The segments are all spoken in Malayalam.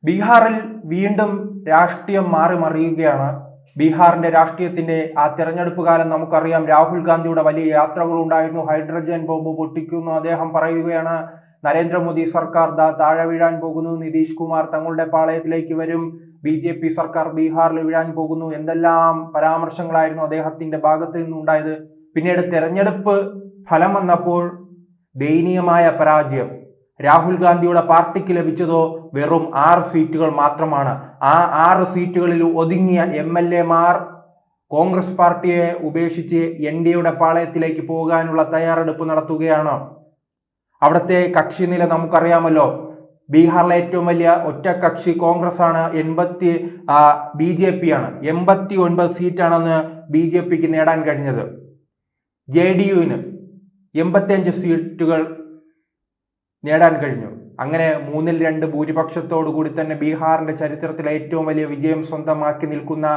ബീഹാറിൽ വീണ്ടും രാഷ്ട്രീയം മാറി മറിയുകയാണ്. ബീഹാറിന്റെ രാഷ്ട്രീയത്തിന്റെ ആ തെരഞ്ഞെടുപ്പ് കാലം നമുക്കറിയാം. രാഹുൽ ഗാന്ധിയുടെ വലിയ യാത്രകൾ ഉണ്ടായിരുന്നു. ഹൈഡ്രജൻ ബോംബ് പൊട്ടിക്കുന്നു അദ്ദേഹം പറയുകയാണ്. നരേന്ദ്രമോദി സർക്കാർ താഴെ വീഴാൻ പോകുന്നു. നിതീഷ് കുമാർ തങ്ങളുടെ പാളയത്തിലേക്ക് വരും. BJP സർക്കാർ ബീഹാറിൽ വീഴാൻ പോകുന്നു. എന്തെല്ലാം പരാമർശങ്ങളായിരുന്നു അദ്ദേഹത്തിന്റെ ഭാഗത്ത് നിന്നുണ്ടായത്. പിന്നീട് തെരഞ്ഞെടുപ്പ് ഫലം വന്നപ്പോൾ ദയനീയമായ പരാജയം. രാഹുൽ ഗാന്ധിയുടെ പാർട്ടിക്ക് ലഭിച്ചതോ വെറും 6 സീറ്റുകൾ മാത്രമാണ്. ആ 6 സീറ്റുകളിൽ ഒതുങ്ങിയ MLA-മാർ കോൺഗ്രസ് പാർട്ടിയെ ഉപേക്ഷിച്ച് NDA-യുടെ പാളയത്തിലേക്ക് പോകാനുള്ള തയ്യാറെടുപ്പ് നടത്തുകയാണ്. അവിടുത്തെ കക്ഷി നില നമുക്കറിയാമല്ലോ. ബീഹാറിലെ ഏറ്റവും വലിയ ഒറ്റ കക്ഷി കോൺഗ്രസ് ആണ്. BJP ആണ്. 89 സീറ്റാണെന്ന് BJPക്ക് നേടാൻ കഴിഞ്ഞത്. JDU-ന് 85 സീറ്റുകൾ നേടാൻ കഴിഞ്ഞു. അങ്ങനെ 3-2 ഭൂരിപക്ഷത്തോടു കൂടി തന്നെ ബീഹാറിന്റെ ചരിത്രത്തിലെ ഏറ്റവും വലിയ വിജയം സ്വന്തമാക്കി നിൽക്കുന്ന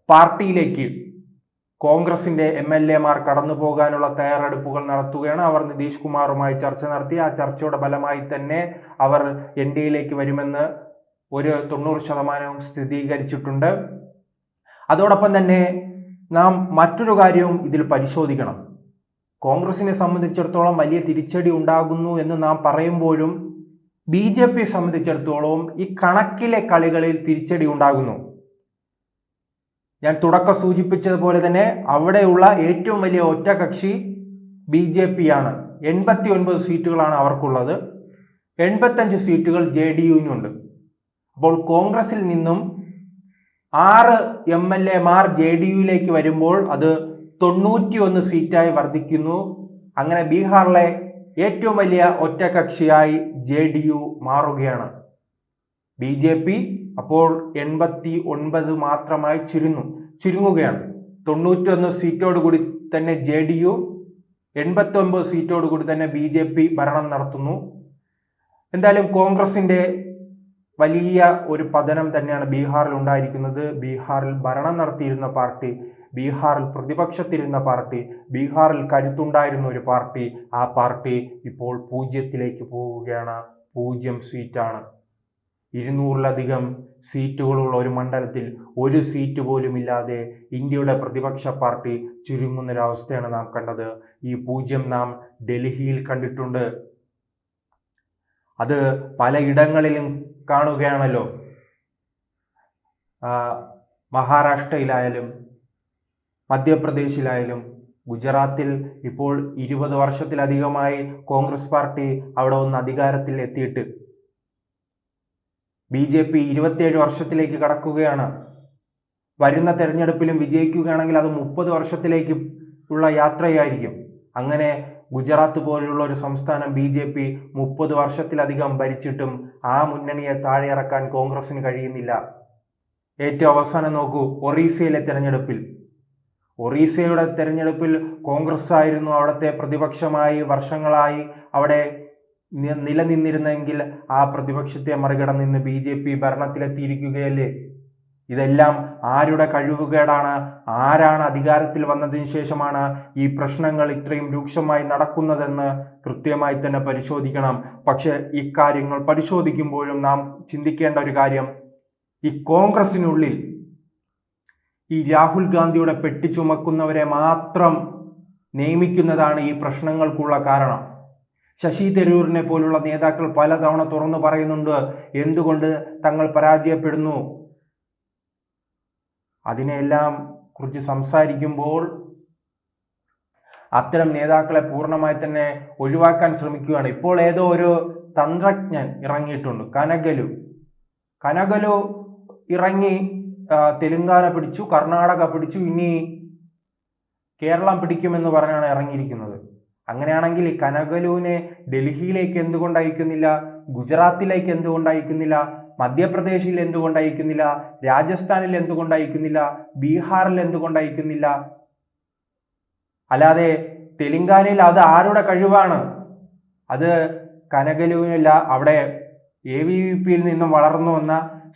പാർട്ടിയിലേക്ക് കോൺഗ്രസിന്റെ MLA-മാർ കടന്നു പോകാനുള്ള തയ്യാറെടുപ്പുകൾ നടത്തുകയാണ്. അവർ നിതീഷ് കുമാറുമായി ചർച്ച നടത്തി. ആ ചർച്ചയുടെ ഫലമായി തന്നെ അവർ NDA-യിലേക്ക് വരുമെന്ന് 90% സ്ഥിരീകരിച്ചിട്ടുണ്ട്. അതോടൊപ്പം തന്നെ നാം മറ്റൊരു കാര്യവും ഇതിൽ പരിശോധിക്കണം. കോൺഗ്രസിനെ സംബന്ധിച്ചിടത്തോളം വലിയ തിരിച്ചടി ഉണ്ടാകുന്നു എന്ന് നാം പറയുമ്പോഴും BJP സംബന്ധിച്ചിടത്തോളം ഈ കണക്കിലെ കളികളിൽ തിരിച്ചടി ഉണ്ടാകുന്നു. ഞാൻ തുടക്കം സൂചിപ്പിച്ചതുപോലെ തന്നെ അവിടെയുള്ള ഏറ്റവും വലിയ ഒറ്റകക്ഷി BJP ആണ്. 89 സീറ്റുകളാണ് അവർക്കുള്ളത്. 85 സീറ്റുകൾ JDU-നുണ്ട്. അപ്പോൾ കോൺഗ്രസിൽ നിന്നും 6 MLA-മാർ JDU-യിലേക്ക് വരുമ്പോൾ അത് 91 സീറ്റായി വർദ്ധിക്കുന്നു. അങ്ങനെ ബീഹാറിലെ ഏറ്റവും വലിയ ഒറ്റകക്ഷിയായി JDU മാറുകയാണ്. BJP അപ്പോൾ 89 മാത്രമായി ചുരുങ്ങുകയാണ്. 91 സീറ്റോട് കൂടി തന്നെ JDU, 89 സീറ്റോട് കൂടി തന്നെ BJP ഭരണം നടത്തുന്നു. എന്തായാലും കോൺഗ്രസിന്റെ വലിയ ഒരു പതനം തന്നെയാണ് ബീഹാറിൽ ഉണ്ടായിരിക്കുന്നത്. ബീഹാറിൽ ഭരണം നടത്തിയിരുന്ന പാർട്ടി, ബീഹാറിൽ പ്രതിപക്ഷത്തിരുന്ന പാർട്ടി, ബീഹാറിൽ കരുത്തുണ്ടായിരുന്ന ഒരു പാർട്ടി, ആ പാർട്ടി ഇപ്പോൾ 0-ലേക്ക് പോവുകയാണ്. 0 സീറ്റാണ്. 200-ലധികം സീറ്റുകളുള്ള ഒരു മണ്ഡലത്തിൽ 1 സീറ്റ് പോലും ഇല്ലാതെ ഇന്ത്യയുടെ പ്രതിപക്ഷ പാർട്ടി ചുരുങ്ങുന്നൊരവസ്ഥയാണ് നാം കണ്ടത്. ഈ 0 നാം ഡൽഹിയിൽ കണ്ടിട്ടുണ്ട്. അത് പലയിടങ്ങളിലും കാണുകയാണല്ലോ. മഹാരാഷ്ട്രയിലായാലും മധ്യപ്രദേശിലായാലും ഗുജറാത്തിൽ ഇപ്പോൾ 20 വർഷത്തിലധികമായി കോൺഗ്രസ് പാർട്ടി അവിടെ ഒന്ന് അധികാരത്തിൽ എത്തിയിട്ട് BJP 27 വർഷത്തിലേക്ക് കടക്കുകയാണ്. വരുന്ന തെരഞ്ഞെടുപ്പിലും വിജയിക്കുകയാണെങ്കിൽ അത് 30 വർഷത്തിലേക്ക് ഉള്ള യാത്രയായിരിക്കും. അങ്ങനെ ഗുജറാത്ത് പോലുള്ള ഒരു സംസ്ഥാനം BJP 30 വർഷത്തിലധികം ഭരിച്ചിട്ടും ആ മുന്നണിയെ താഴെ ഇറക്കാൻ കോൺഗ്രസിന് കഴിയുന്നില്ല. ഏറ്റവും അവസാനം നോക്കൂ, ഒറീസയിലെ തെരഞ്ഞെടുപ്പിൽ കോൺഗ്രസ് ആയിരുന്നു അവിടുത്തെ പ്രതിപക്ഷമായി വർഷങ്ങളായി അവിടെ നിലനിന്നിരുന്നെങ്കിൽ ആ പ്രതിപക്ഷത്തെ മറികടന്ന് ഇന്ന് BJP ഭരണത്തിലെത്തിയിരിക്കുകയല്ലേ. ഇതെല്ലാം ആരുടെ കഴിവുകേടാണ്? ആരാണ് അധികാരത്തിൽ വന്നതിന് ശേഷമാണ് ഈ പ്രശ്നങ്ങൾ ഇത്രയും രൂക്ഷമായി നടക്കുന്നതെന്ന് കൃത്യമായി തന്നെ പരിശോധിക്കണം. പക്ഷെ ഇക്കാര്യങ്ങൾ പരിശോധിക്കുമ്പോഴും നാം ചിന്തിക്കേണ്ട ഒരു കാര്യം, ഈ കോൺഗ്രസിനുള്ളിൽ ഈ രാഹുൽ ഗാന്ധിയുടെ പെട്ടി ചുമക്കുന്നവരെ മാത്രം നിയമിക്കുന്നതാണ് ഈ പ്രശ്നങ്ങൾക്കുള്ള കാരണം. ശശി തരൂരിനെ പോലുള്ള നേതാക്കൾ പലതവണ തുറന്നു പറയുന്നുണ്ട് എന്തുകൊണ്ട് തങ്ങൾ പരാജയപ്പെടുന്നു. അതിനെല്ലാം കുറിച്ച് സംസാരിക്കുമ്പോൾ അത്തരം നേതാക്കളെ പൂർണ്ണമായി തന്നെ ഒഴിവാക്കാൻ ശ്രമിക്കുകയാണ്. ഇപ്പോൾ ഏതോ ഒരു തന്ത്രജ്ഞൻ ഇറങ്ങിയിട്ടുണ്ട്, കനഗലു ഇറങ്ങി തെലുങ്കാന പിടിച്ചു, കർണാടക പിടിച്ചു, ഇനി കേരളം പിടിക്കുമെന്ന് പറഞ്ഞാണ് ഇറങ്ങിയിരിക്കുന്നത്. അങ്ങനെയാണെങ്കിൽ ഈ കനഗലുവിനെ ഡൽഹിയിലേക്ക് എന്തുകൊണ്ട് അയക്കുന്നില്ല? ഗുജറാത്തിലേക്ക് എന്തുകൊണ്ട് അയക്കുന്നില്ല? മധ്യപ്രദേശിൽ എന്തുകൊണ്ട് അയക്കുന്നില്ല? രാജസ്ഥാനിൽ എന്തുകൊണ്ട് അയക്കുന്നില്ല? ബീഹാറിൽ എന്തുകൊണ്ട് അയക്കുന്നില്ല? അല്ലാതെ തെലുങ്കാനയിൽ അത് ആരുടെ കഴിവാണ്? അത് കനഗലുവിനല്ല, അവിടെ AVP-യിൽ നിന്നും വളർന്നു വന്ന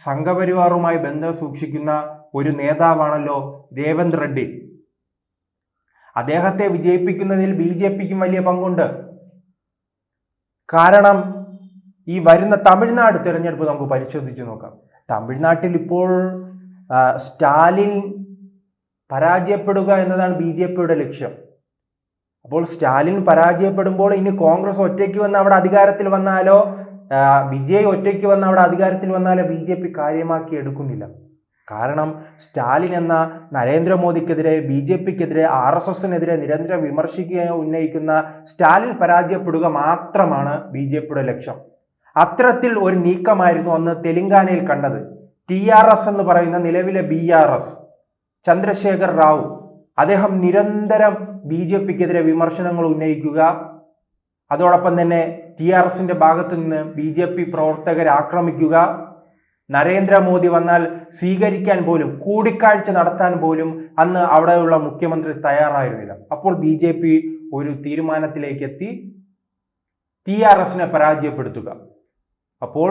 സംഘപരിവാറുമായി ബന്ധം സൂക്ഷിക്കുന്ന ഒരു നേതാവാണല്ലോ രേവന്ത് റെഡ്ഡി. അദ്ദേഹത്തെ വിജയിപ്പിക്കുന്നതിൽ BJPക്കും വലിയ പങ്കുണ്ട്. കാരണം ഈ വരുന്ന തമിഴ്നാട് തിരഞ്ഞെടുപ്പ് നമുക്ക് പരിശോധിച്ച് നോക്കാം. തമിഴ്നാട്ടിൽ ഇപ്പോൾ സ്റ്റാലിൻ പരാജയപ്പെടുക എന്നതാണ് BJPയുടെ ലക്ഷ്യം. അപ്പോൾ സ്റ്റാലിൻ പരാജയപ്പെടുമ്പോൾ ഇനി കോൺഗ്രസ് ഒറ്റയ്ക്ക് വന്ന് അവിടെ അധികാരത്തിൽ വന്നാലോ വിജയ് ഒറ്റയ്ക്ക് വന്ന് അവിടെ അധികാരത്തിൽ വന്നാലോ BJP കാര്യമാക്കി എടുക്കുന്നില്ല. കാരണം സ്റ്റാലിൻ എന്ന നരേന്ദ്രമോദിക്കെതിരെ, BJPക്കെതിരെ, RSSനെതിരെ നിരന്തരം വിമർശിക്കുകയോ ഉന്നയിക്കുന്ന സ്റ്റാലിൻ പരാജയപ്പെടുക മാത്രമാണ് BJPയുടെ ലക്ഷ്യം. അത്തരത്തിൽ ഒരു നീക്കമായിരുന്നു അന്ന് തെലങ്കാനയിൽ കണ്ടത്. TRS എന്ന് പറയുന്ന നിലവിലെ BRS ചന്ദ്രശേഖർ റാവു, അദ്ദേഹം നിരന്തരം BJPക്കെതിരെ വിമർശനങ്ങൾ ഉന്നയിക്കുക, അതോടൊപ്പം തന്നെ TRSന്റെ ഭാഗത്തു നിന്ന് BJP പ്രവർത്തകരെ ആക്രമിക്കുക, നരേന്ദ്രമോദി വന്നാൽ സ്വീകരിക്കാൻ പോലും, കൂടിക്കാഴ്ച നടത്താൻ പോലും അന്ന് അവിടെയുള്ള മുഖ്യമന്ത്രി തയ്യാറായിരുന്നില്ല. അപ്പോൾ BJP ഒരു തീരുമാനത്തിലേക്ക് എത്തി, TRSനെ പരാജയപ്പെടുത്തുക. അപ്പോൾ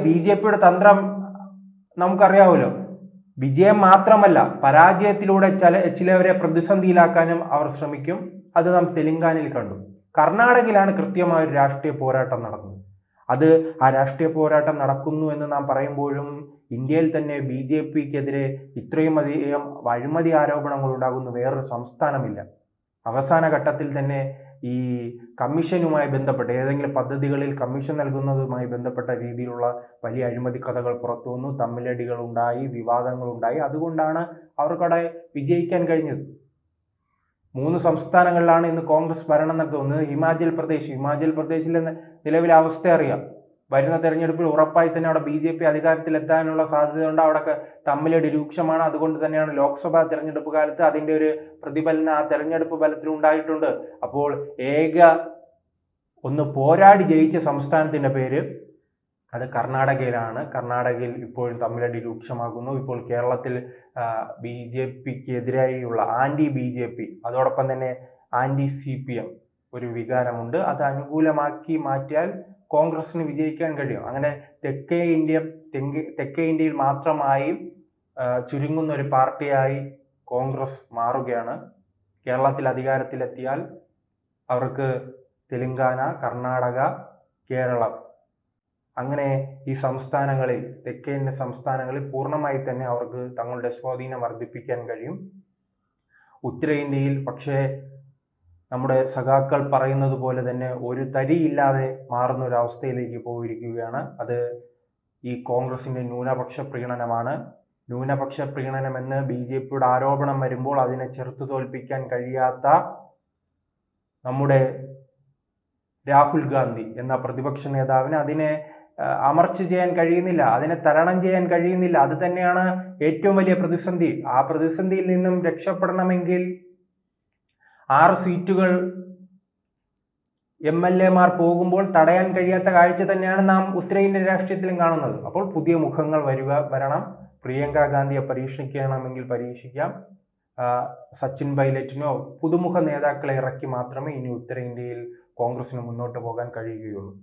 BJPയുടെ തന്ത്രം നമുക്കറിയാമല്ലോ. വിജയം മാത്രമല്ല, പരാജയത്തിലൂടെ ചിലവരെ പ്രതിസന്ധിയിലാക്കാനും അവർ ശ്രമിക്കും. അത് നാം തെലങ്കാനയിൽ കണ്ടു. കർണാടകയിലാണ് കൃത്യമായ ഒരു രാഷ്ട്രീയ പോരാട്ടം നടന്നത്. ആ രാഷ്ട്രീയ പോരാട്ടം നടക്കുന്നു എന്ന് നാം പറയുമ്പോഴും ഇന്ത്യയിൽ തന്നെ BJPക്കെതിരെ ഇത്രയും അധികം അഴിമതി ആരോപണങ്ങൾ ഉണ്ടാകുന്ന വേറൊരു സംസ്ഥാനമില്ല. അവസാന ഘട്ടത്തിൽ തന്നെ ഈ കമ്മീഷനുമായി ബന്ധപ്പെട്ട് ഏതെങ്കിലും പദ്ധതികളിൽ കമ്മീഷൻ നൽകുന്നതുമായി ബന്ധപ്പെട്ട രീതിയിലുള്ള വലിയ അഴിമതി കഥകൾ പുറത്തു വന്നു, തമ്മിലടികൾ ഉണ്ടായി, വിവാദങ്ങൾ ഉണ്ടായി. അതുകൊണ്ടാണ് അവർക്കവിടെ വിജയിക്കാൻ കഴിഞ്ഞത്. 3 സംസ്ഥാനങ്ങളിലാണ് ഇന്ന് കോൺഗ്രസ് ഭരണം നടത്തുന്നത്. ഹിമാചൽ പ്രദേശിലെ നിലവിലെ അവസ്ഥ അറിയാം. വരുന്ന തെരഞ്ഞെടുപ്പിൽ ഉറപ്പായി തന്നെ അവിടെ BJP അധികാരത്തിലെത്താനുള്ള സാധ്യതയുണ്ട്. അവിടെ തമ്മിലടി രൂക്ഷമാണ്. അതുകൊണ്ട് തന്നെയാണ് ലോക്സഭാ തെരഞ്ഞെടുപ്പ് കാലത്ത് അതിൻ്റെ ഒരു പ്രതിഫലനം ആ തെരഞ്ഞെടുപ്പ് ഫലത്തിൽ ഉണ്ടായിട്ടുണ്ട്. അപ്പോൾ ഒന്ന് പോരാടി ജയിച്ച സംസ്ഥാനത്തിൻ്റെ പേര് അത് കർണാടകയിലാണ്. കർണാടകയിൽ ഇപ്പോഴും തമ്മിലടി രൂക്ഷമാകുന്നു. ഇപ്പോൾ കേരളത്തിൽ BJPക്കെതിരായുള്ള BJP അതോടൊപ്പം തന്നെ CPM ഒരു വികാരമുണ്ട്. അത് അനുകൂലമാക്കി മാറ്റിയാൽ കോൺഗ്രസിന് വിജയിക്കാൻ കഴിയും. അങ്ങനെ തെക്കേ ഇന്ത്യയിൽ മാത്രമായി ചുരുങ്ങുന്ന ഒരു പാർട്ടിയായി കോൺഗ്രസ് മാറുകയാണ്. കേരളത്തിൽ അധികാരത്തിലെത്തിയാൽ അവർക്ക് തെലങ്കാന, കർണാടക, കേരളം അങ്ങനെ ഈ സംസ്ഥാനങ്ങളിൽ, തെക്കേ ഇന്ത്യൻ സംസ്ഥാനങ്ങളിൽ പൂർണ്ണമായി തന്നെ അവർക്ക് തങ്ങളുടെ സ്വാധീനം വർദ്ധിപ്പിക്കാൻ കഴിയും. ഉത്തരേന്ത്യയിൽ പക്ഷേ നമ്മുടെ സഖാക്കൾ പറയുന്നത് പോലെ തന്നെ ഒരു തരിയില്ലാതെ മാറുന്ന ഒരു അവസ്ഥയിലേക്ക് പോയിരിക്കുകയാണ്. അത് ഈ കോൺഗ്രസിന്റെ ന്യൂനപക്ഷ പ്രീണനമാണ്. ന്യൂനപക്ഷ പ്രീണനമെന്ന് BJPയുടെ ആരോപണം വരുമ്പോൾ അതിനെ ചെറുത്തു തോൽപ്പിക്കാൻ കഴിയാത്ത നമ്മുടെ രാഹുൽ ഗാന്ധി എന്ന പ്രതിപക്ഷ നേതാവിന് അതിനെ അമർച്ച ചെയ്യാൻ കഴിയുന്നില്ല, അതിനെ തരണം ചെയ്യാൻ കഴിയുന്നില്ല. അത് തന്നെയാണ് ഏറ്റവും വലിയ പ്രതിസന്ധി. ആ പ്രതിസന്ധിയിൽ നിന്നും രക്ഷപ്പെടണമെങ്കിൽ 6 സീറ്റുകൾ MLA-മാർ പോകുമ്പോൾ തടയാൻ കഴിയാത്ത കാഴ്ച തന്നെയാണ് നാം ഉത്തരേന്ത്യൻ രാഷ്ട്രീയത്തിലും കാണുന്നത്. അപ്പോൾ പുതിയ മുഖങ്ങൾ വരണം. പ്രിയങ്ക ഗാന്ധിയെ പരീക്ഷിക്കണമെങ്കിൽ പരീക്ഷിക്കാം. സച്ചിൻ പൈലറ്റിനോ പുതുമുഖ നേതാക്കളെ ഇറക്കി മാത്രമേ ഇനി ഉത്തരേന്ത്യയിൽ കോൺഗ്രസിന് മുന്നോട്ട് പോകാൻ കഴിയുകയുള്ളൂ.